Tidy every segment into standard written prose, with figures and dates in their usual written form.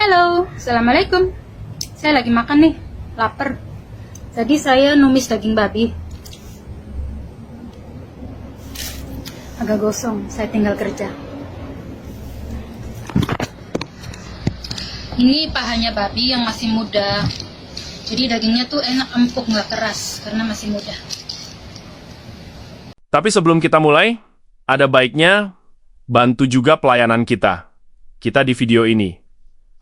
Halo, Assalamualaikum. Saya lagi makan nih, lapar. Tadi saya numis daging babi. Agak gosong, saya tinggal kerja. Ini pahanya babi yang masih muda. Jadi dagingnya tuh enak, empuk, nggak keras karena masih muda. Tapi sebelum kita mulai, ada baiknya bantu juga pelayanan kita di video ini,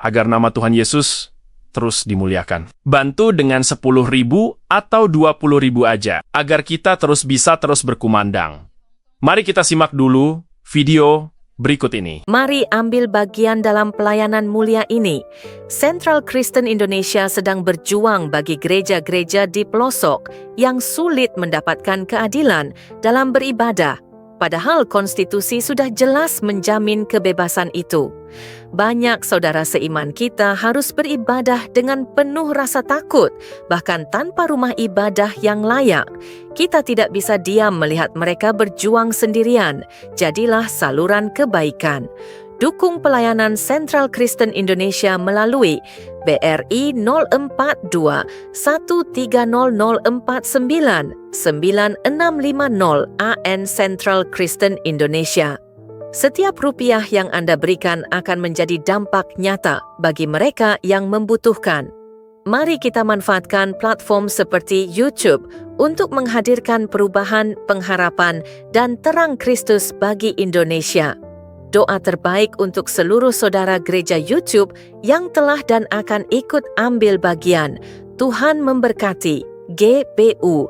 agar nama Tuhan Yesus terus dimuliakan. Bantu dengan 10.000 atau 20.000 aja, agar kita bisa terus berkumandang. Mari kita simak dulu video berikut ini. Mari ambil bagian dalam pelayanan mulia ini. Central Kristen Indonesia sedang berjuang bagi gereja-gereja di pelosok yang sulit mendapatkan keadilan dalam beribadah. Padahal konstitusi sudah jelas menjamin kebebasan itu. Banyak saudara seiman kita harus beribadah dengan penuh rasa takut, bahkan tanpa rumah ibadah yang layak. Kita tidak bisa diam melihat mereka berjuang sendirian. Jadilah saluran kebaikan. Dukung pelayanan Central Kristen Indonesia melalui BRI 042 130049 9650 AN Central Kristen Indonesia. Setiap rupiah yang Anda berikan akan menjadi dampak nyata bagi mereka yang membutuhkan. Mari kita manfaatkan platform seperti YouTube untuk menghadirkan perubahan, pengharapan, dan terang Kristus bagi Indonesia. Doa terbaik untuk seluruh saudara gereja YouTube yang telah dan akan ikut ambil bagian. Tuhan memberkati. GPU.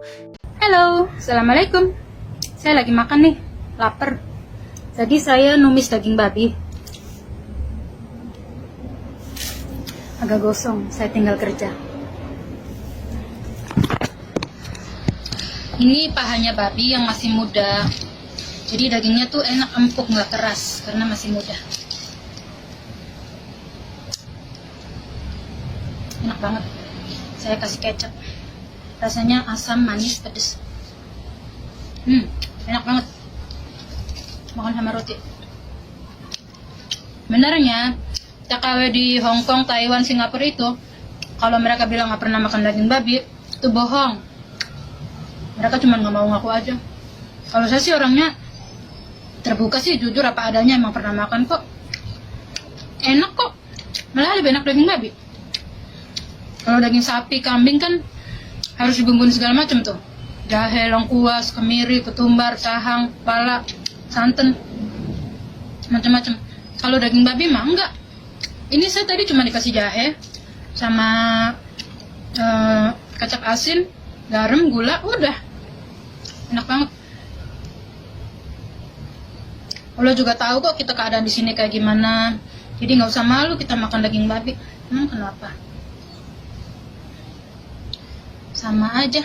Halo, Assalamualaikum. Saya lagi makan nih, lapar. Tadi saya numis daging babi. Agak gosong, saya tinggal kerja. Ini pahanya babi yang masih muda. Jadi dagingnya tuh enak, empuk, nggak keras karena masih muda. Enak banget. Saya kasih kecap. Rasanya asam, manis, pedas. Enak banget. Makan sama roti. Benernya TKW di Hong Kong, Taiwan, Singapura itu, kalau mereka bilang nggak pernah makan daging babi, itu bohong. Mereka cuma nggak mau ngaku aja. Kalau saya sih orangnya terbuka sih, jujur apa adanya, emang pernah makan kok. Enak kok. Malah lebih enak daging babi. Kalau daging sapi, kambing kan harus dibumbuin segala macam tuh. Jahe, lengkuas, kemiri, ketumbar, cahang, pala, santan, macam-macam. Kalau daging babi mah enggak. Ini saya tadi cuma dikasih jahe sama kecap asin, garam, gula, udah. Enak banget. Allah juga tahu kok kita keadaan di sini kayak gimana. Jadi nggak usah malu kita makan daging babi. Kenapa? Sama aja.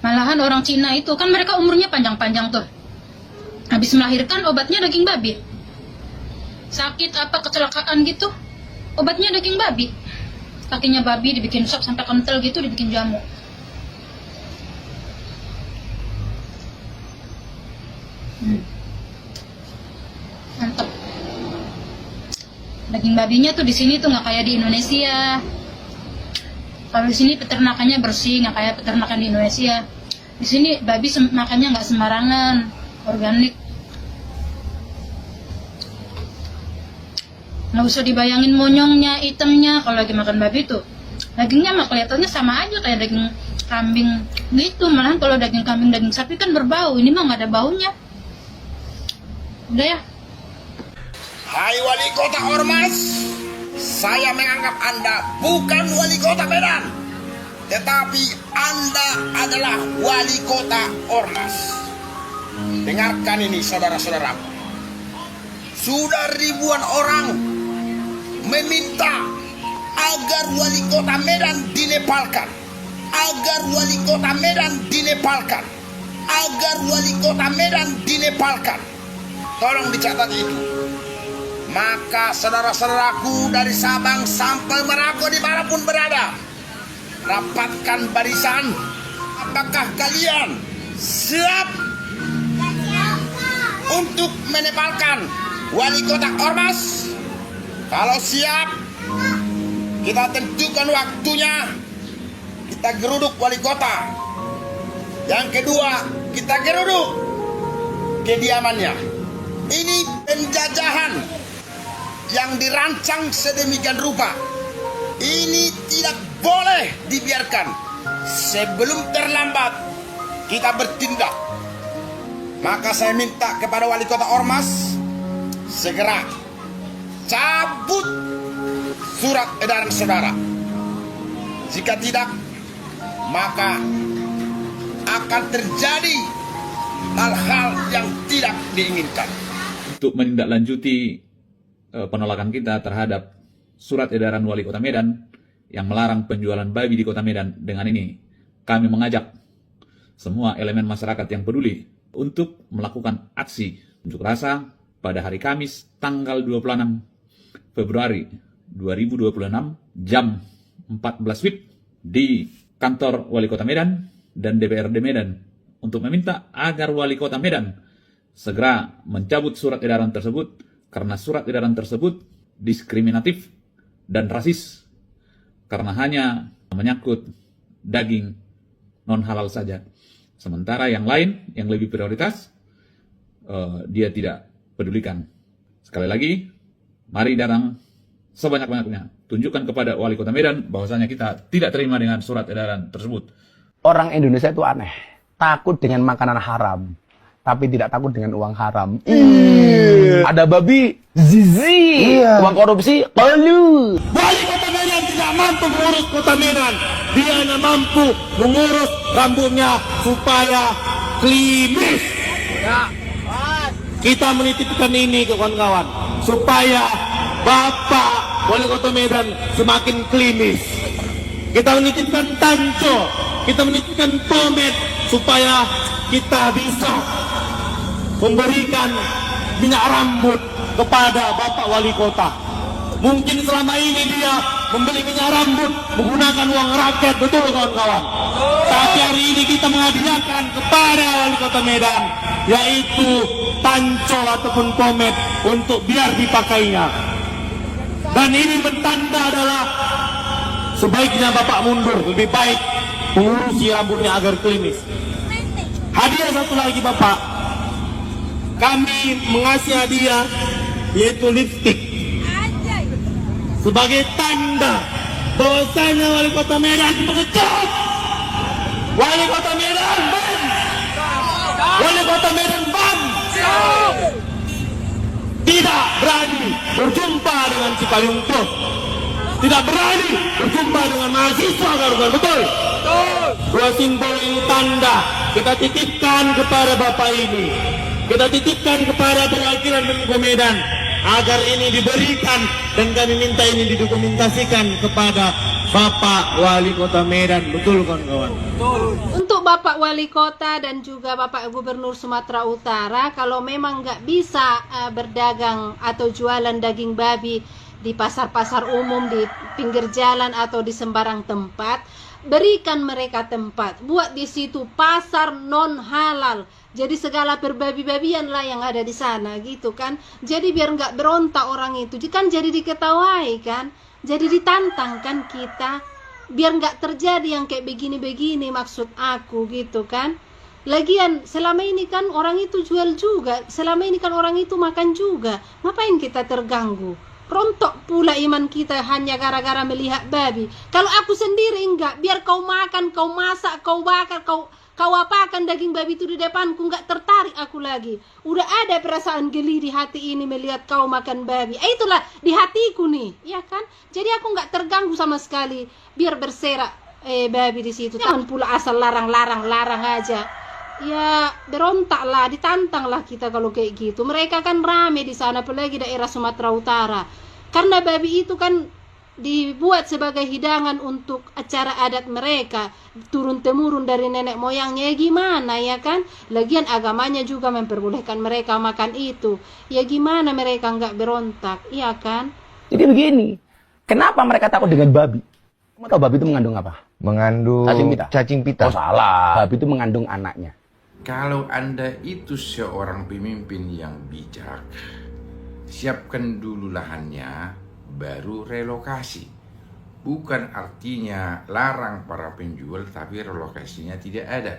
Malahan orang Cina itu kan mereka umurnya panjang-panjang tuh. Habis melahirkan obatnya daging babi. Sakit apa kecelakaan gitu, obatnya daging babi. Kakinya babi dibikin sop sampai kental gitu, dibikin jamu. Mantap. Daging babinya tuh di sini tuh nggak kayak di Indonesia. Kalau di sini peternakannya bersih, nggak kayak peternakan di Indonesia. Di sini babi makannya nggak sembarangan, organik. Nggak usah dibayangin monyongnya, hitamnya kalau lagi makan babi tuh. Dagingnya mah kelihatannya sama aja kayak daging kambing gitu. Malahan kalau daging kambing, daging sapi kan berbau. Ini mah nggak ada baunya. Udah ya. Hai wali kota Ormas, saya menganggap Anda bukan wali kota Medan, tetapi Anda adalah wali kota Ormas. Dengarkan ini saudara-saudaraku. Sudah ribuan orang meminta agar wali kota Medan dinepalkan, agar wali kota Medan dinepalkan, agar wali kota Medan dinepalkan. Tolong dicatat itu. Maka saudara-saudaraku dari Sabang sampai Merauke dimanapun berada, rapatkan barisan. Apakah kalian siap untuk menepalkan wali kota Ormas? Kalau siap, kita tentukan waktunya, kita geruduk wali kota. Yang kedua, kita geruduk kediamannya. Ini penjajahan yang dirancang sedemikian rupa. Ini tidak boleh dibiarkan. Sebelum terlambat kita bertindak. Maka saya minta kepada wali kota Ormas segera cabut surat edaran saudara. Jika tidak, maka akan terjadi hal-hal yang tidak diinginkan. Untuk menindaklanjuti penolakan kita terhadap surat edaran Wali Kota Medan yang melarang penjualan babi di Kota Medan, dengan ini kami mengajak semua elemen masyarakat yang peduli untuk melakukan aksi unjuk rasa pada hari Kamis tanggal 26 Februari 2026 jam 14 WIB di kantor Wali Kota Medan dan DPRD Medan untuk meminta agar Wali Kota Medan segera mencabut surat edaran tersebut karena surat edaran tersebut diskriminatif dan rasis karena hanya menyangkut daging non halal saja. Sementara yang lain yang lebih prioritas dia tidak pedulikan. Sekali lagi, mari datang sebanyak-banyaknya. Tunjukkan kepada Wali Kota Medan bahwasanya kita tidak terima dengan surat edaran tersebut. Orang Indonesia itu aneh. Takut dengan makanan haram, tapi tidak takut dengan uang haram. Ada babi, zizi. Uang korupsi, kalu. Wali Kota Medan tidak mampu mengurus Kota Medan. Dia hanya mampu mengurus rambutnya supaya klimis. Ya. Kita menitipkan ini ke kawan-kawan supaya Bapak Wali Kota Medan semakin klimis. Kita menitipkan tanco, kita menitipkan pomade supaya kita bisa memberikan minyak rambut kepada Bapak Wali Kota. Mungkin selama ini dia membeli minyak rambut menggunakan uang rakyat, betul kawan-kawan. Tapi hari ini kita menghadiahkan kepada Wali Kota Medan, yaitu tancol ataupun pomade untuk biar dipakainya. Dan ini bertanda adalah sebaiknya Bapak mundur, lebih baik mengurusi rambutnya agar klimis. Hadiah satu lagi Bapak, kami mengasih hadiah yaitu lipstick sebagai tanda bahwasanya Wali Kota Medan mengecat. Wali Kota Medan ban. Wali Kota Medan ban. Tidak berani berjumpa dengan Cipayung Plus. Tidak berani berjumpa dengan mahasiswa Garuda, betul? Dua simbol ini tanda kita titipkan kepada Bapak ini. Kita titipkan kepada perwakilan Menko Medan agar ini diberikan dan kami minta ini didokumentasikan kepada Bapak Wali Kota Medan, betul kawan-kawan? Untuk Bapak Wali Kota dan juga Bapak Gubernur Sumatera Utara, kalau memang nggak bisa berdagang atau jualan daging babi di pasar-pasar umum, di pinggir jalan atau di sembarang tempat, berikan mereka tempat, buat di situ pasar non halal. Jadi segala berbabi-babian lah yang ada di sana gitu kan. Jadi biar nggak berontak orang itu, kan jadi diketawai kan, jadi ditantang kan kita, biar nggak terjadi yang kayak begini-begini maksud aku gitu kan. Lagian selama ini kan orang itu jual juga, selama ini kan orang itu makan juga, ngapain kita terganggu? Rontok pula iman kita hanya gara-gara melihat babi. Kalau aku sendiri enggak, biar kau makan, kau masak, kau bakar, kau apakan daging babi itu di depanku, enggak tertarik aku lagi. Udah ada perasaan geli di hati ini melihat kau makan babi. Itulah di hatiku nih, ya kan? Jadi aku enggak terganggu sama sekali. Biar berserak babi di situ. Jangan pula asal larang aja. Ya berontaklah, ditantanglah kita kalau kayak gitu. Mereka kan rame di sana, apalagi daerah Sumatera Utara. Karena babi itu kan dibuat sebagai hidangan untuk acara adat mereka, turun-temurun dari nenek moyangnya. Ya gimana ya kan? Lagian agamanya juga memperbolehkan mereka makan itu. Ya gimana mereka nggak berontak, iya kan? Jadi begini, kenapa mereka takut dengan babi? Kamu tahu babi itu mengandung apa? Mengandung cacing pita. Oh salah, babi itu mengandung anaknya. Kalau Anda itu seorang pemimpin yang bijak, siapkan dulu lahannya, baru relokasi. bukan artinya larang para penjual, tapi relokasinya tidak ada.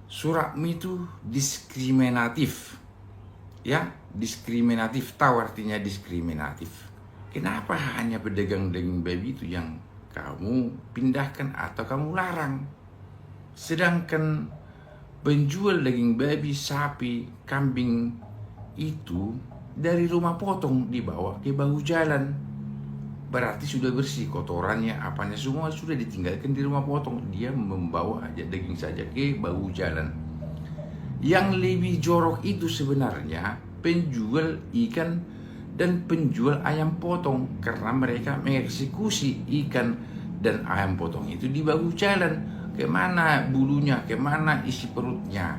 Suratmu itu diskriminatif. Ya, diskriminatif. Tahu artinya diskriminatif. Kenapa hanya pedagang daging babi itu yang kamu pindahkan atau kamu larang? Sedangkan penjual daging babi, sapi, kambing itu dari rumah potong dibawa ke bahu jalan. Berarti sudah bersih, kotorannya, apanya semua sudah ditinggalkan di rumah potong. Dia membawa aja daging saja ke bahu jalan. Yang lebih jorok itu sebenarnya penjual ikan dan penjual ayam potong, karena mereka mengeksekusi ikan dan ayam potong itu di bahu jalan. Kemana bulunya, kemana isi perutnya,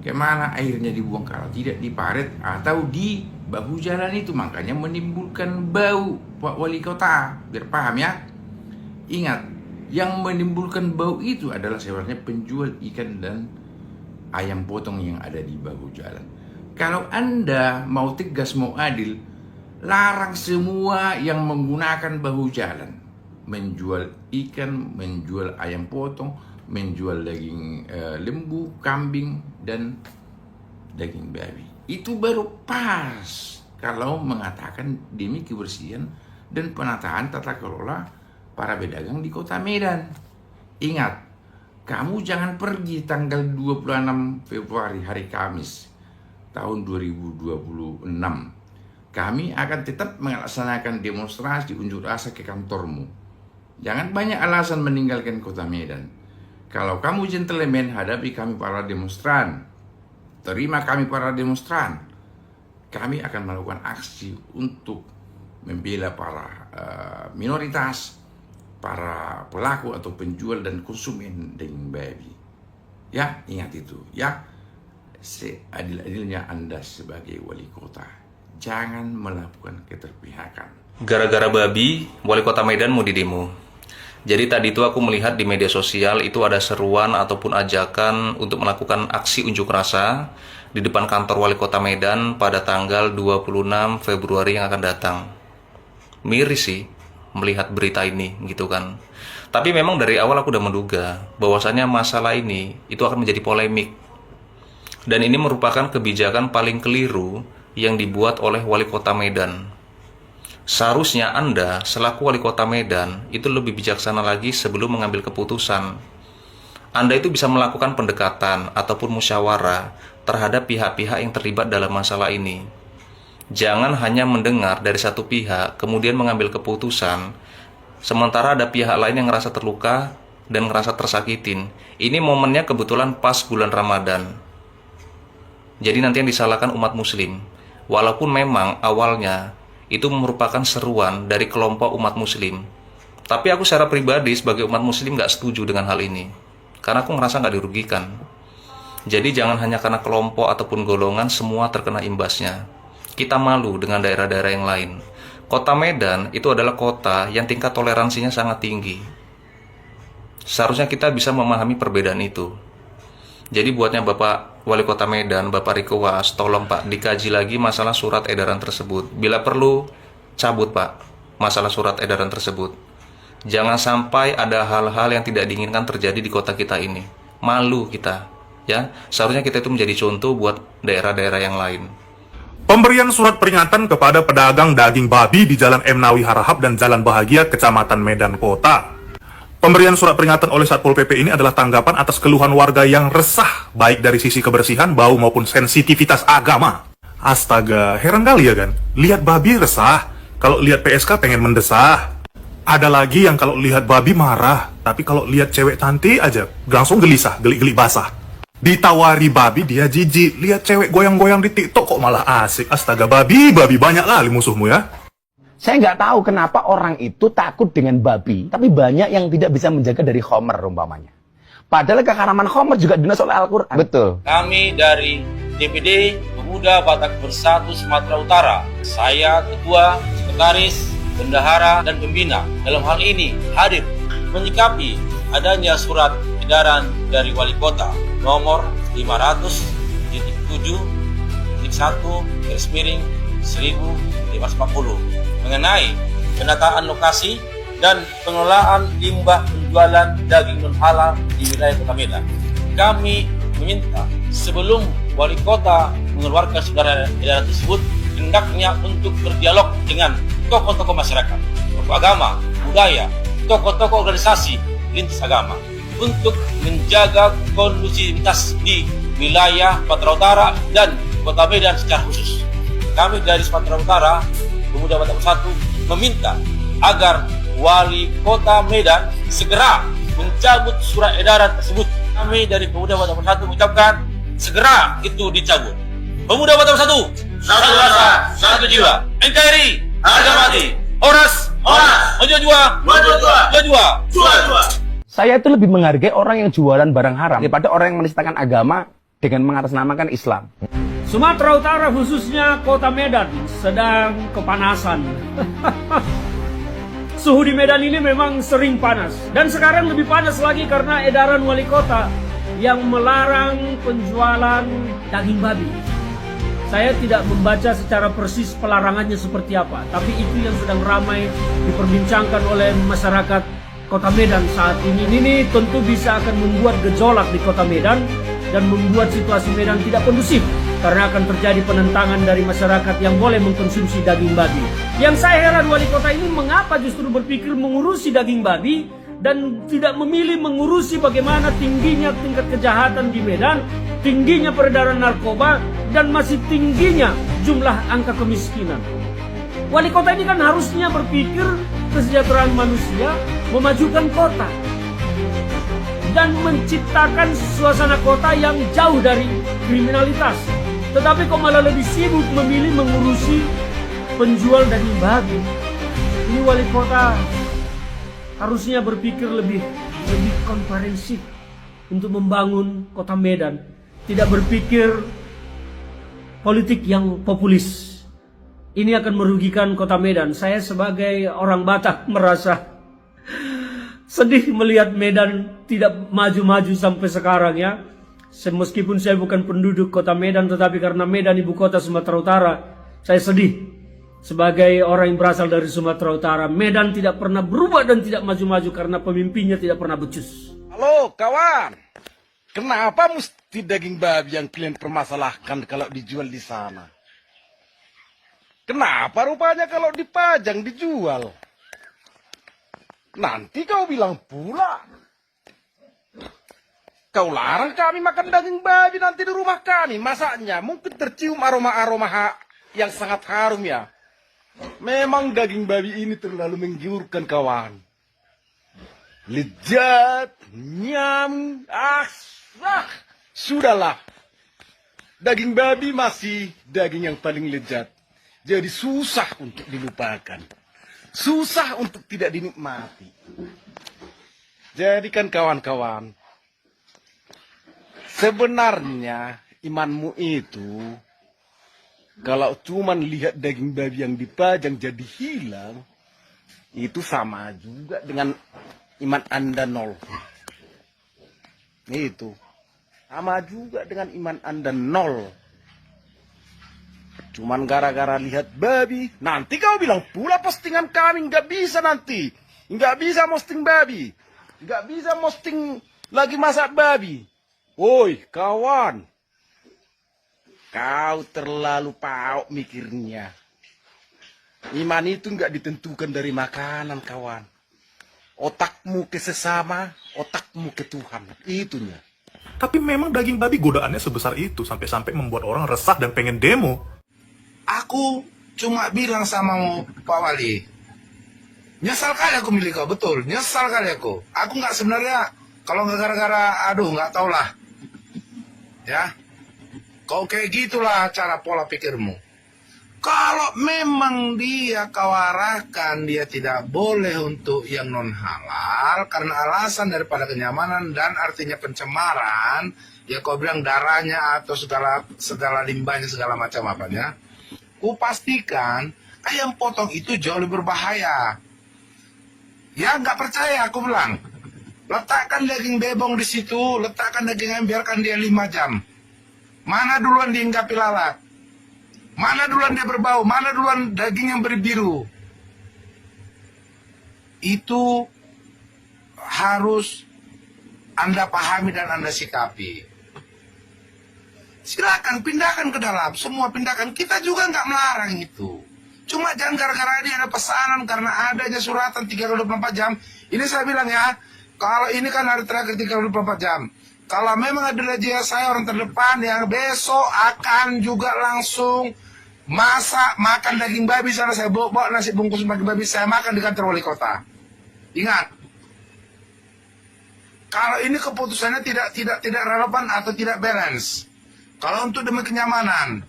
kemana airnya dibuang, kalau tidak di paret atau di bahu jalan itu. Makanya menimbulkan bau, Pak Wali Kota, biar paham ya. Ingat, yang menimbulkan bau itu adalah sebenarnya penjual ikan dan ayam potong yang ada di bahu jalan. Kalau Anda mau tegas, mau adil, larang semua yang menggunakan bahu jalan, menjual ikan, menjual ayam potong, menjual daging lembu, kambing, dan daging babi. Itu baru pas kalau mengatakan demi kebersihan dan penataan tata kelola para pedagang di Kota Medan. Ingat, kamu jangan pergi tanggal 26 Februari hari Kamis tahun 2026. Kami akan tetap melaksanakan demonstrasi unjuk rasa ke kantormu. Jangan banyak alasan meninggalkan Kota Medan. Kalau kamu gentleman, hadapi kami para demonstran. Terima kami para demonstran. Kami akan melakukan aksi untuk membela para minoritas, para pelaku atau penjual dan konsumen daging babi. Ya, ingat itu. Ya, seadil-adilnya Anda sebagai wali kota, jangan melakukan keterpihakan. Gara-gara babi, wali kota Medan mau didemo. Jadi tadi itu aku melihat di media sosial itu ada seruan ataupun ajakan untuk melakukan aksi unjuk rasa di depan kantor wali kota Medan pada tanggal 26 Februari yang akan datang. Miris sih melihat berita ini gitu kan. Tapi memang dari awal aku udah menduga bahwasannya masalah ini itu akan menjadi polemik. Dan ini merupakan kebijakan paling keliru yang dibuat oleh wali kota Medan. Seharusnya Anda selaku wali kota Medan itu lebih bijaksana lagi sebelum mengambil keputusan. Anda itu bisa melakukan pendekatan ataupun musyawarah terhadap pihak-pihak yang terlibat dalam masalah ini. Jangan hanya mendengar dari satu pihak kemudian mengambil keputusan, sementara ada pihak lain yang ngerasa terluka dan ngerasa tersakitin. Ini momennya kebetulan pas bulan Ramadan. Jadi nanti yang disalahkan umat muslim. Walaupun memang awalnya itu merupakan seruan dari kelompok umat muslim. Tapi aku secara pribadi sebagai umat muslim gak setuju dengan hal ini. Karena aku ngerasa gak dirugikan. Jadi jangan hanya karena kelompok ataupun golongan semua terkena imbasnya. Kita malu dengan daerah-daerah yang lain. Kota Medan itu adalah kota yang tingkat toleransinya sangat tinggi. Seharusnya kita bisa memahami perbedaan itu. Jadi buatnya Bapak Wali Kota Medan, Bapak Riko Was, tolong Pak dikaji lagi masalah surat edaran tersebut. Bila perlu, cabut Pak masalah surat edaran tersebut. Jangan sampai ada hal-hal yang tidak diinginkan terjadi di kota kita ini. Malu kita, ya. Seharusnya kita itu menjadi contoh buat daerah-daerah yang lain. Pemberian surat peringatan kepada pedagang daging babi di Jalan M. Nawi Harahap dan Jalan Bahagia, Kecamatan Medan Kota. Pemberian surat peringatan oleh Satpol PP ini adalah tanggapan atas keluhan warga yang resah, baik dari sisi kebersihan, bau maupun sensitivitas agama. Astaga, heran kali ya kan? Lihat babi resah, kalau lihat PSK pengen mendesah. Ada lagi yang kalau lihat babi marah, tapi kalau lihat cewek cantik aja, langsung gelisah, geli-geli basah. Ditawari babi dia jijik, lihat cewek goyang-goyang di TikTok kok malah asik. Astaga, babi banyak kali musuhmu ya. Saya nggak tahu kenapa orang itu takut dengan babi, tapi banyak yang tidak bisa menjaga dari Khomer umpamanya. Padahal keharaman Khomer juga dinas oleh Al-Quran. Betul. Kami dari DPD Pemuda Batak Bersatu Sumatera Utara, saya Ketua, Sekretaris, Bendahara, dan Pembina dalam hal ini hadir menyikapi adanya surat edaran dari Wali Kota nomor 500.7.1/1540 mengenai penataan lokasi dan pengelolaan limbah penjualan daging non-halal di wilayah Kota Medan. Kami meminta sebelum wali kota mengeluarkan surat edaran tersebut, hendaknya untuk berdialog dengan tokoh-tokoh masyarakat, tokoh agama, budaya, tokoh-tokoh organisasi lintas agama untuk menjaga kondusivitas di wilayah Sumatera Utara dan Kota Medan secara khusus. Kami dari Sumatera Utara, Pemuda Batak Bersatu, meminta agar Wali Kota Medan segera mencabut surat edaran tersebut. Kami dari Pemuda Batak Bersatu mengucapkan segera itu dicabut. Pemuda Batak Bersatu, satu rasa, satu jiwa. NKRI, harga mati. Horas, Ojojua, Jua. Saya itu lebih menghargai orang yang jualan barang haram daripada orang yang menistakan agama dengan mengatasnamakan Islam. Sumatera Utara khususnya Kota Medan sedang kepanasan. Suhu di Medan ini memang sering panas. Dan sekarang lebih panas lagi karena edaran wali kota yang melarang penjualan daging babi. Saya tidak membaca secara persis pelarangannya seperti apa, tapi itu yang sedang ramai diperbincangkan oleh masyarakat Kota Medan saat ini. Ini tentu bisa akan membuat gejolak di Kota Medan dan membuat situasi Medan tidak kondusif karena akan terjadi penentangan dari masyarakat yang boleh mengkonsumsi daging babi. Yang saya heran wali kota ini mengapa justru berpikir mengurusi daging babi dan tidak memilih mengurusi bagaimana tingginya tingkat kejahatan di Medan, tingginya peredaran narkoba, dan masih tingginya jumlah angka kemiskinan. Wali kota ini kan harusnya berpikir kesejahteraan manusia, memajukan kota, dan menciptakan suasana kota yang jauh dari kriminalitas. Tetapi kok malah lebih sibuk memilih mengurusi penjual daging babi. Ini wali kota harusnya berpikir lebih komprehensif untuk membangun Kota Medan. Tidak berpikir politik yang populis. Ini akan merugikan Kota Medan. Saya sebagai orang Batak merasa sedih melihat Medan tidak maju-maju sampai sekarang ya. Meskipun saya bukan penduduk Kota Medan, tetapi karena Medan ibu kota Sumatera Utara, saya sedih. Sebagai orang yang berasal dari Sumatera Utara, Medan tidak pernah berubah dan tidak maju-maju karena pemimpinnya tidak pernah becus. Halo kawan, kenapa mesti daging babi yang kalian permasalahkan kalau dijual di sana? Kenapa rupanya kalau dipajang dijual? Nanti kau bilang pula, kau larang kami makan daging babi nanti di rumah kami. Masaknya mungkin tercium aroma-aroma yang sangat harum ya. Memang daging babi ini terlalu menggiurkan kawan. Lezat, nyam, sudahlah. Daging babi masih daging yang paling lezat. Jadi susah untuk dilupakan. Susah untuk tidak dinikmati. Jadi kan kawan-kawan, sebenarnya imanmu itu, kalau cuman lihat daging babi yang dipajang jadi hilang, itu sama juga dengan iman Anda nol. Itu sama juga dengan iman Anda nol. Cuman gara-gara lihat babi, nanti kau bilang pula postingan kami nggak bisa nanti, nggak bisa posting babi, nggak bisa posting lagi masak babi. Woi kawan, kau terlalu pauk mikirnya. Iman itu nggak ditentukan dari makanan kawan. Otakmu ke sesama, otakmu ke Tuhan. Itunya. Tapi memang daging babi godaannya sebesar itu sampai-sampai membuat orang resah dan pengen demo. Aku cuma bilang sama Pak Wali, nyesal kali aku milih kau, betul, nyesal kali aku. Aku nggak sebenarnya, kalau nggak gara-gara, nggak tau lah. Ya, kau kayak gitulah cara pola pikirmu. Kalau memang dia kau arahkan, dia tidak boleh untuk yang non halal karena alasan daripada kenyamanan dan artinya pencemaran, ya kau bilang darahnya atau segala limbahnya segala macam apanya. Ku pastikan ayam potong itu jauh lebih berbahaya. Ya nggak percaya aku bilang. Letakkan daging bebong di situ, letakkan daging ayam, biarkan dia 5 jam. Mana duluan dihinggapi lalat? Mana duluan dia berbau? Mana duluan daging yang berbiru? itu harus Anda pahami dan Anda sikapi. Silakan pindahkan ke dalam, semua pindahkan. Kita juga nggak melarang itu. Cuma jangan gara-gara ini ada pesanan karena adanya suratan 3/24 jam. Ini saya bilang ya, kalau ini kan hari terakhir 3/24 jam. Kalau memang adalah dia saya orang terdepan yang besok akan juga langsung masak makan daging babi sana, saya bawa nasi bungkus daging babi saya makan di kantor wali kota. Ingat, kalau ini keputusannya tidak relevan atau tidak balance. Kalau untuk demi kenyamanan,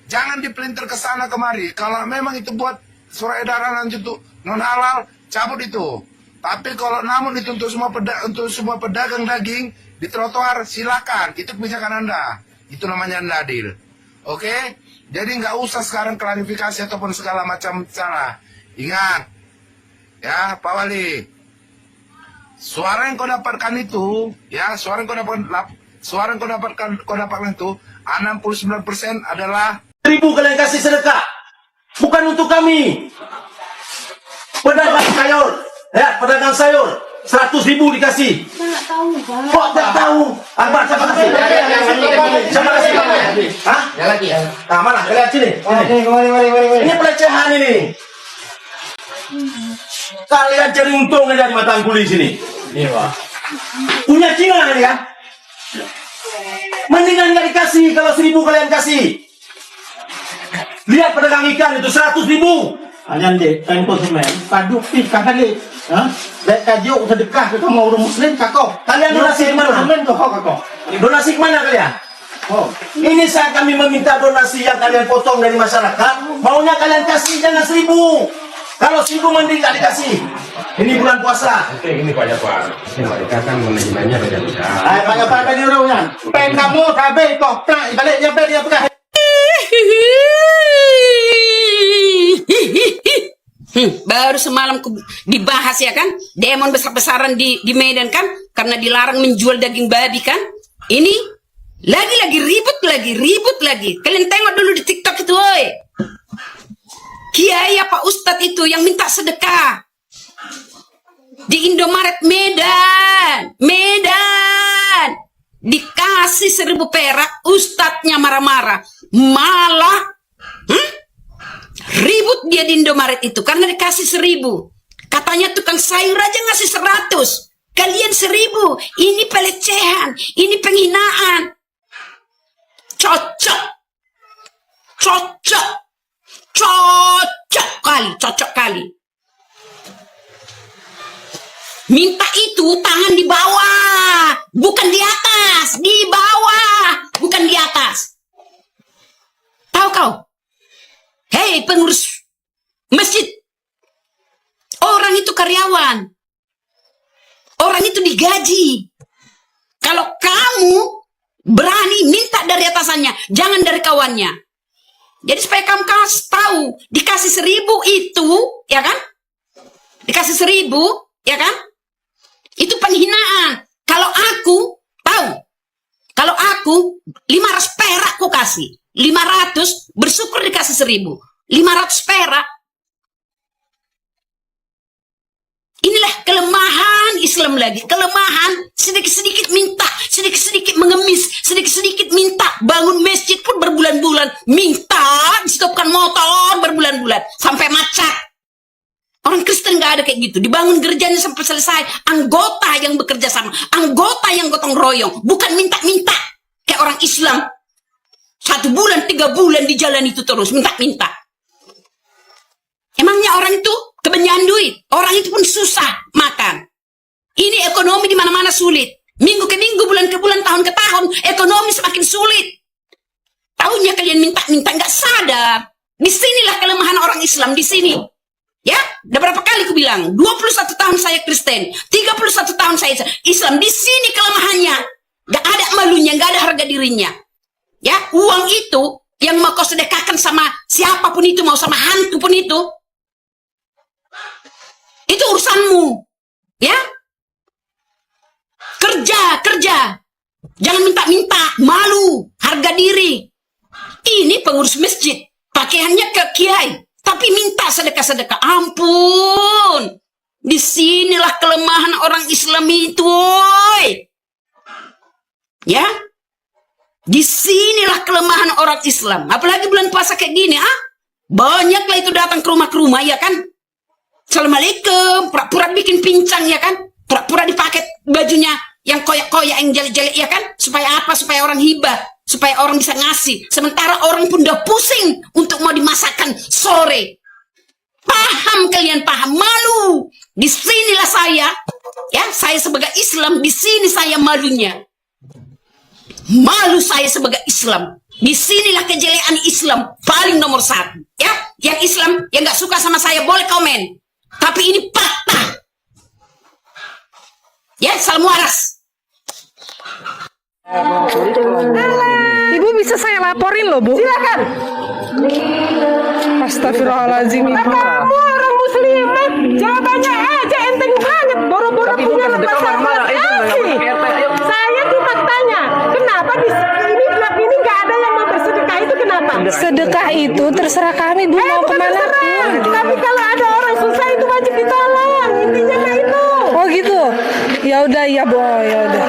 jangan dipelintir ke sana kemari. Kalau memang itu buat surat edaran untuk non halal, cabut itu. Tapi kalau namun itu untuk semua pedagang daging di trotoar, silakan. Itu kebijakan Anda. Itu namanya Anda adil. Oke? Jadi nggak usah sekarang klarifikasi ataupun segala macam sana. Ingat, ya Pak Wali, suara yang kau dapatkan itu, ya suara yang kau dapatkan itu 69% adalah 1.000 kalian kasih sedekah, bukan untuk kami. Pedagang sayur, ya pedagang sayur 100.000 dikasih. Nggak tahu, Pak. Kok tak tahu? Apa siapa kasih? Siapa kasih? Hah? Ya lagi. Nah, mana? Lihat sini. Ini pelecehan ini. Kalian cari untung aja di mata angkuli sini. Iya, Pak. Punya Cina ini ya. Mendingan nggak dikasih kalau 1.000 kalian kasih. Lihat pedagang ikan itu 100.000. Kalian deh, kain konsumen. Padu ikan kali. Hah? Kajuk sedekah ke kamu orang muslim kakak. Kalian donasi ke mana? Donasi ke mana kalian? Oh, ini saat kami meminta donasi yang kalian potong dari masyarakat. Maunya kalian kasih jangan 1.000. Kalau 1.000 mending nggak dikasih. Ini bulan puasa. Ini Pak Jafar. Ini mereka kan manajemennya beda-beda. Pak Jafar tadi orangnya. Pen kamu tabe kok. Baliknya pen dia pegang. Baru semalam dibahas ya kan, demon besar-besaran di Medan kan, karena dilarang menjual daging babi kan. Ini lagi ribut lagi. Kalian tengok dulu di TikTok itu, oi. Kiai apa Ustadz itu yang minta sedekah di Indomaret Medan, dikasih 1.000 perak, Ustadznya marah-marah, malah ribut dia di Indomaret itu karena dikasih 1.000. Katanya tukang sayur aja ngasih 100. Kalian 1.000. Ini pelecehan, ini penghinaan. Cocok kali. Minta itu tangan di bawah, bukan di atas. Di bawah, bukan di atas. Tahu kau? Hei pengurus masjid, orang itu karyawan, orang itu digaji. Kalau kamu berani minta dari atasannya, jangan dari kawannya. Jadi supaya kamu tahu, dikasih 1.000 itu, ya kan? Dikasih 1.000, ya kan? Itu penghinaan. Kalau aku tahu, kalau aku 500 perak aku kasih. 500, bersyukur dikasih 1.000. 500 perak. Inilah kelemahan Islam lagi. Kelemahan, sedikit-sedikit minta, sedikit-sedikit mengemis, sedikit-sedikit minta. Bangun masjid pun berbulan-bulan. Minta, stopkan motor berbulan-bulan. Sampai macet. Orang Kristen gak ada kayak gitu. Dibangun gerejanya sampai selesai. Anggota yang bekerja sama. Anggota yang gotong royong. Bukan minta-minta. Kayak orang Islam. 1 bulan, 3 bulan di jalan itu terus minta-minta. Emangnya orang itu kebanyakan duit? Orang itu pun susah makan. Ini ekonomi di mana-mana sulit. Minggu ke minggu, bulan ke bulan, tahun ke tahun, ekonomi semakin sulit. Tahunya kalian minta-minta, nggak sadar. Disinilah kelemahan orang Islam, di sini. Ya, udah berapa kali aku bilang, 21 tahun saya Kristen, 31 tahun saya Islam. Di sini kelemahannya. Nggak ada malunya, nggak ada harga dirinya. Ya, uang itu yang mau kau sedekahkan sama siapapun itu, mau sama hantu pun itu urusanmu. Ya, kerja. Jangan minta-minta, malu, harga diri. Ini pengurus masjid, pakaiannya ke kiai, tapi minta sedekah-sedekah. Ampun, Disinilah kelemahan orang Islam itu, woy. Ya, disinilah kelemahan orang Islam. Apalagi bulan puasa kayak gini, banyaklah itu datang ke rumah ya kan. Assalamualaikum, pura-pura bikin pincang ya kan, pura-pura dipakai bajunya yang koyak-koyak, yang jelek-jelek ya kan, supaya apa? Supaya orang hibah, supaya orang bisa ngasih. Sementara orang pun udah pusing untuk mau dimasakkan sore. Paham kalian, paham? Malu. Disinilah saya, ya, saya sebagai Islam, di sini saya malunya. Malu saya sebagai Islam. Disinilah kejelekan Islam paling nomor 1. Ya, yang Islam yang nggak suka sama saya boleh komen. Tapi ini fakta. Ya, salam waras. Ibu bisa saya laporin loh, Bu. Silakan. Astagfirullahaladzim, Ibu. Kamu orang muslimah, jawabannya aja enteng banget. Boro-boro punya masalah saya cuma tanya, kenapa di sini blok ini nggak ada yang mau bersedekah, itu kenapa? Sedekah itu terserah kami, Bu, mau kemana pun. Tapi kalau ada orang susah itu wajib ditolong, intinya mah itu. Oh gitu. Ya udah, ya Bu, ya udah.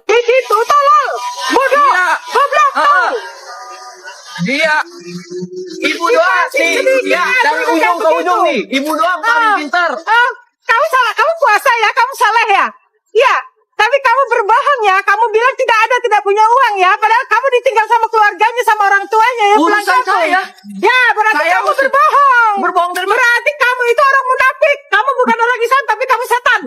Itu tolong. Bodoh. Goblok. Dia ibu doang sih, ya dari ujung ke ujung nih, ibu doang paling pintar. Kamu salah, kamu puasa ya, kamu salah ya. Iya, tapi kamu berbohong ya, kamu bilang tidak punya uang ya, padahal kamu ditinggal sama keluarganya, sama orang tuanya ya, pulang Urusan kampung. saya. Ya, berarti Saya kamu mesti- berbohong. Berbohong dari mana? Berarti kamu itu orang munafik. Kamu bukan orang Islam, tapi kamu setan.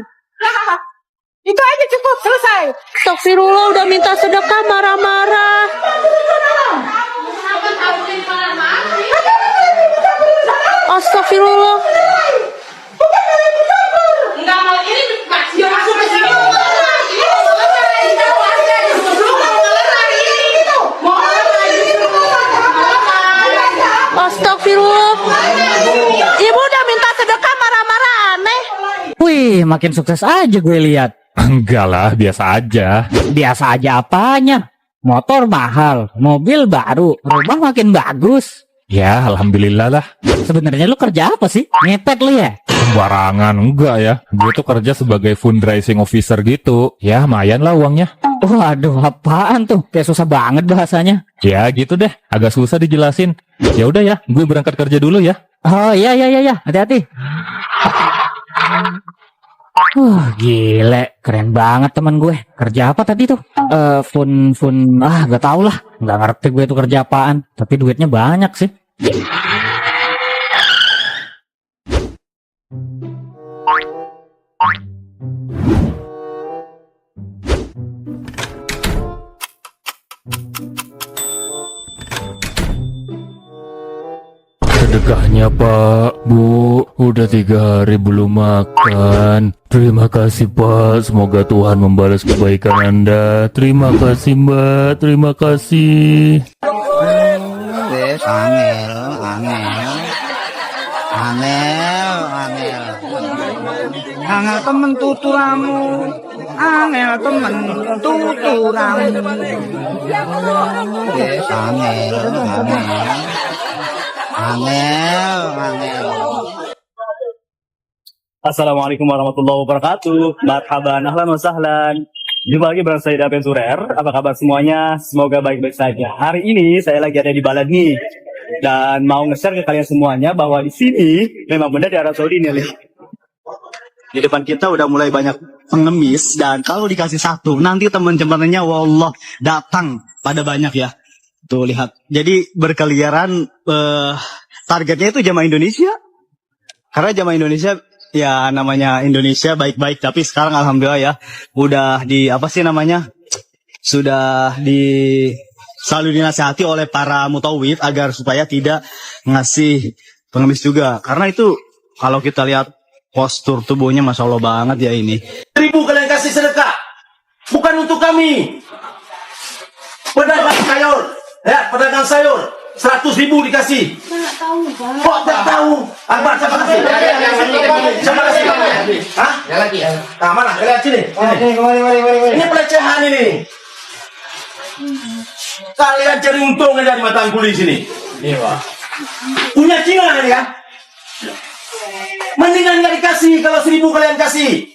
Itu aja cukup, selesai. Astagfirullah, udah minta sedekah marah-marah. Astagfirullah. Enggak mau ini dia masuk ke sini. Astagfirullah. Ibu udah minta sedekah marah-marah aneh. Wih, makin sukses aja gue lihat. Enggak lah, biasa aja. Biasa aja apanya? Motor mahal, mobil baru, rumah makin bagus. Ya, alhamdulillah lah. Sebenarnya lu kerja apa sih? Ngepet lu ya? Sembarangan, enggak ya. Gue tuh kerja sebagai fundraising officer gitu. Ya, lumayan lah uangnya. Waduh, apaan tuh? Kayak susah banget bahasanya. Ya, gitu deh. Agak susah dijelasin. Ya udah ya, gue berangkat kerja dulu ya. Oh iya, hati-hati. Gile, keren banget teman gue. Kerja apa tadi tuh? Gak tau lah. Gak ngerti gue tuh kerja apaan. Tapi duitnya banyak sih. Sedekahnya Pak, Bu, udah 3 hari belum makan. Terima kasih Pak, semoga Tuhan membalas kebaikan Anda. Terima kasih Mbak, terima kasih. Angel temen tuturamu, angel temen tuturamu. Angel. Assalamualaikum warahmatullahi wabarakatuh. Marhaban, ahlan wa sahlan. Jumpa lagi bareng saya Dapen Surer. Apa kabar semuanya? Semoga baik-baik saja. Hari ini saya lagi ada di Balad nih. Dan mau nge-share ke kalian semuanya bahwa di sini memang benar di Arab Saudi nih. Di depan kita udah mulai banyak pengemis, dan kalau dikasih satu, nanti teman-temannya wallah datang pada banyak ya. Tuh lihat. Jadi berkeliaran, targetnya itu jamaah Indonesia. Karena jamaah Indonesia, ya namanya Indonesia baik-baik, tapi sekarang alhamdulillah ya udah selalu dinasihati oleh para mutawif agar supaya tidak ngasih pengemis juga. Karena itu kalau kita lihat postur tubuhnya Masya Allah banget ya ini. 1.000 kalian kasih sedekah, bukan untuk kami. Pedagang sayur, ya pedagang sayur, 100.000 dikasih. Nggak tahu, Pak. Kok tak tahu? Apa siapa kasih? Siapa kasih? Hah? Ya lagi ya. Nah, mana? Kalian sini. Mari. Ini pelecehan ini. Kalian cari untung aja di mata angkuli sini. Iya, Pak. Punya Cina ini ya. Mendingan nggak dikasih kalau 1.000 kalian kasih.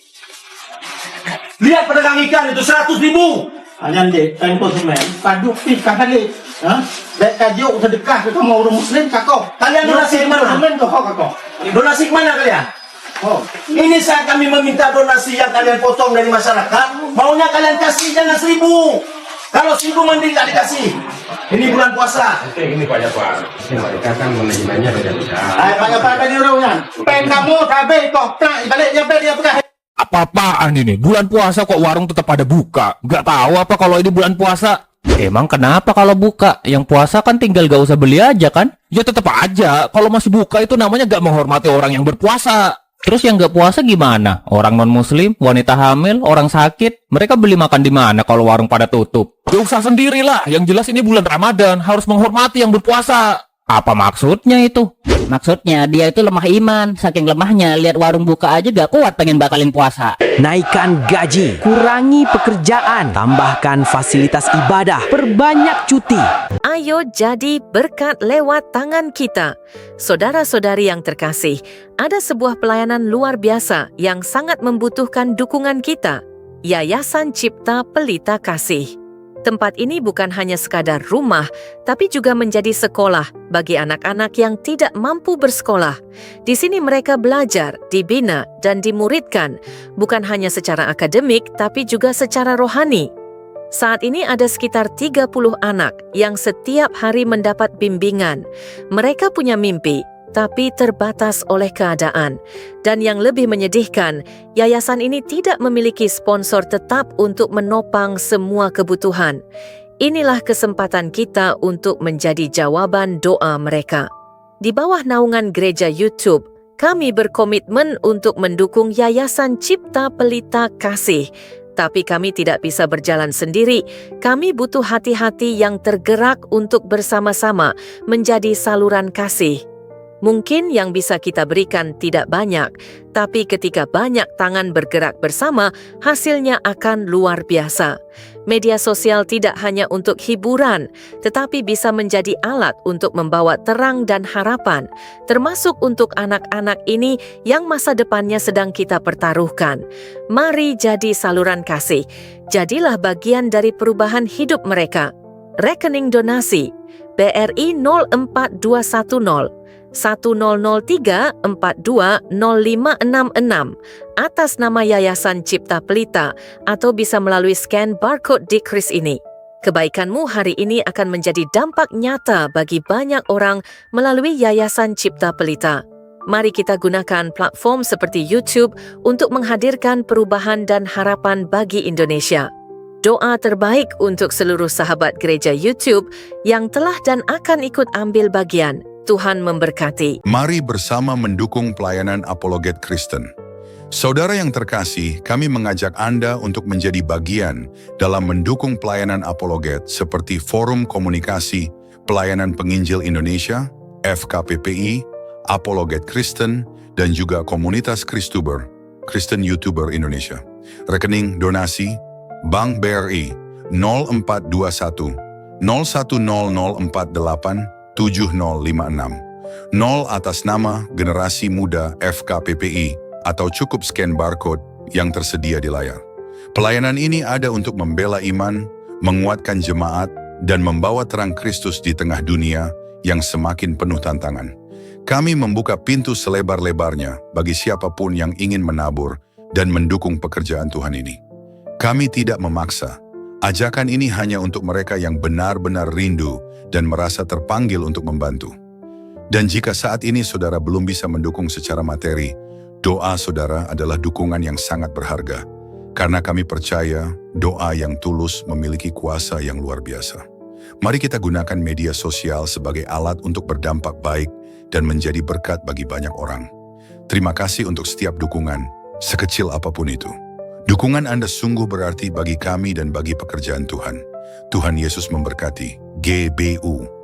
Lihat pedagang ikan itu 100.000. Kalian deh, kain konsumen, paduk pikah kali. Baik kajuk sedekah ke kamu orang muslim kakak. Kalian donasi ke mana? Donasi ke mana kalian? Oh, ini saat kami meminta donasi yang kalian potong dari masyarakat, maunya kalian kasih jangan 1.000. Kalau 1.000 mending nggak dikasih. Ini bulan puasa. Ini Pak Jafar, mereka kan manajemennya beda-beda. Pak Jafar tadi orangnya. Pen kamu tabe kok, baliknya pen dia pegang. Apa-apaan ini? Bulan puasa kok warung tetap pada buka? Nggak tahu apa kalau ini bulan puasa? Emang kenapa kalau buka? Yang puasa kan tinggal gak usah beli aja kan? Ya tetap aja, kalau masih buka itu namanya gak menghormati orang yang berpuasa. Terus yang gak puasa gimana? Orang non-muslim, wanita hamil, orang sakit, mereka beli makan di mana kalau warung pada tutup? Gak usah sendirilah, yang jelas ini bulan Ramadan, harus menghormati yang berpuasa. Apa maksudnya itu? Maksudnya dia itu lemah iman. Saking lemahnya lihat warung buka aja gak kuat pengen bakalin puasa. Naikkan gaji, kurangi pekerjaan, tambahkan fasilitas ibadah, perbanyak cuti. Ayo jadi berkat lewat tangan kita. Saudara-saudari yang terkasih, ada sebuah pelayanan luar biasa yang sangat membutuhkan dukungan kita. Yayasan Cipta Pelita Kasih. Tempat ini bukan hanya sekadar rumah, tapi juga menjadi sekolah bagi anak-anak yang tidak mampu bersekolah. Di sini mereka belajar, dibina, dan dimuridkan, bukan hanya secara akademik, tapi juga secara rohani. Saat ini ada sekitar 30 anak yang setiap hari mendapat bimbingan. Mereka punya mimpi, tapi terbatas oleh keadaan. Dan yang lebih menyedihkan, yayasan ini tidak memiliki sponsor tetap untuk menopang semua kebutuhan. Inilah kesempatan kita untuk menjadi jawaban doa mereka. Di bawah naungan gereja YouTube, kami berkomitmen untuk mendukung Yayasan Cipta Pelita Kasih. Tapi kami tidak bisa berjalan sendiri. Kami butuh hati-hati yang tergerak untuk bersama-sama menjadi saluran kasih. Mungkin yang bisa kita berikan tidak banyak, tapi ketika banyak tangan bergerak bersama, hasilnya akan luar biasa. Media sosial tidak hanya untuk hiburan, tetapi bisa menjadi alat untuk membawa terang dan harapan, termasuk untuk anak-anak ini yang masa depannya sedang kita pertaruhkan. Mari jadi saluran kasih. Jadilah bagian dari perubahan hidup mereka. Rekening donasi BRI 04210 1003 42 0566 atas nama Yayasan Cipta Pelita atau bisa melalui scan barcode di kris ini. Kebaikanmu hari ini akan menjadi dampak nyata bagi banyak orang melalui Yayasan Cipta Pelita. Mari kita gunakan platform seperti YouTube untuk menghadirkan perubahan dan harapan bagi Indonesia. Doa terbaik untuk seluruh sahabat gereja YouTube yang telah dan akan ikut ambil bagian. Tuhan memberkati. Mari bersama mendukung pelayanan Apologet Kristen. Saudara yang terkasih, kami mengajak Anda untuk menjadi bagian dalam mendukung pelayanan Apologet seperti Forum Komunikasi Pelayanan Penginjil Indonesia, FKPPI, Apologet Kristen, dan juga Komunitas Kristuber, Kristen YouTuber Indonesia. Rekening donasi Bank BRI 0421 010048 7056 0 atas nama Generasi Muda FKPPI atau cukup scan barcode yang tersedia di layar. Pelayanan ini ada untuk membela iman, menguatkan jemaat, dan membawa terang Kristus di tengah dunia yang semakin penuh tantangan. Kami membuka pintu selebar-lebarnya bagi siapapun yang ingin menabur dan mendukung pekerjaan Tuhan ini. Kami tidak memaksa. Ajakan ini hanya untuk mereka yang benar-benar rindu dan merasa terpanggil untuk membantu. Dan jika saat ini saudara belum bisa mendukung secara materi, doa saudara adalah dukungan yang sangat berharga. Karena kami percaya doa yang tulus memiliki kuasa yang luar biasa. Mari kita gunakan media sosial sebagai alat untuk berdampak baik dan menjadi berkat bagi banyak orang. Terima kasih untuk setiap dukungan, sekecil apapun itu. Dukungan Anda sungguh berarti bagi kami dan bagi pekerjaan Tuhan. Tuhan Yesus memberkati. GBU.